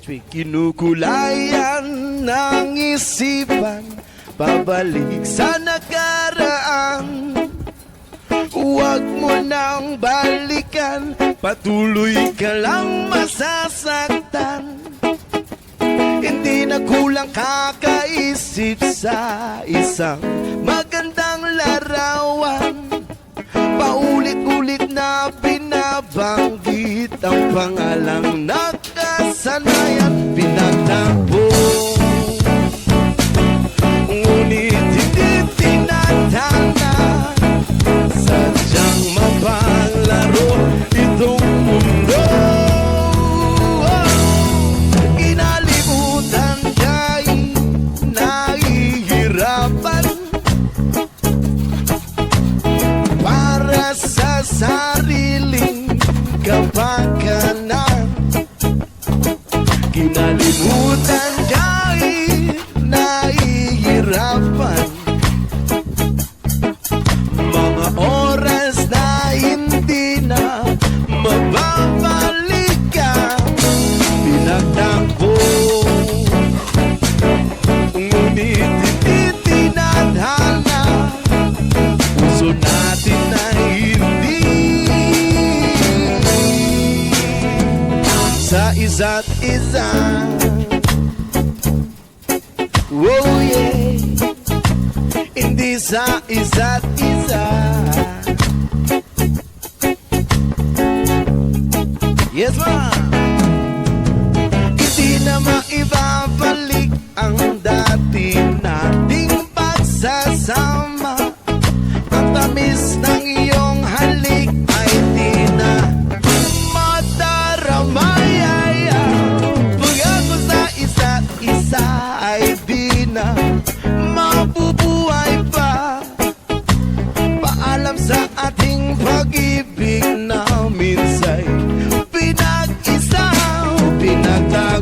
Kinukulayan ng isipan, pabalik sa nakaraan. Huwag mo nang balikan, patuloy ka lang masasaktan. Hindi na kulang kakaisip sa isang magandang larawan. Paulit-ulit na binabanggit ang pangalang nakasanayan. Pinagtampo, ngunit hindi tinatana. Sadyang mapalaro itong mundo. Inalimutan ka'y nahihirapan para sa sariling kapakanan. Kinalimutan ka'y nahihirapan, mga oras na hindi na mababalikan. Pinagtampo, ngunit hindi tinadhana. Puso natin na hindi sa isa't isa. Oh yeah, hindi sa isa't isa. Yes ma'am. Hindi na maibabalik ang dati nating pagsasama. Ang tamis ng iyong halik ay di na mataramay. Pag-ako sa isa't isa ay di na mabubuhay pa. Paalam sa ating pag-ibig na minsay pinag-isa, pinagtatapo.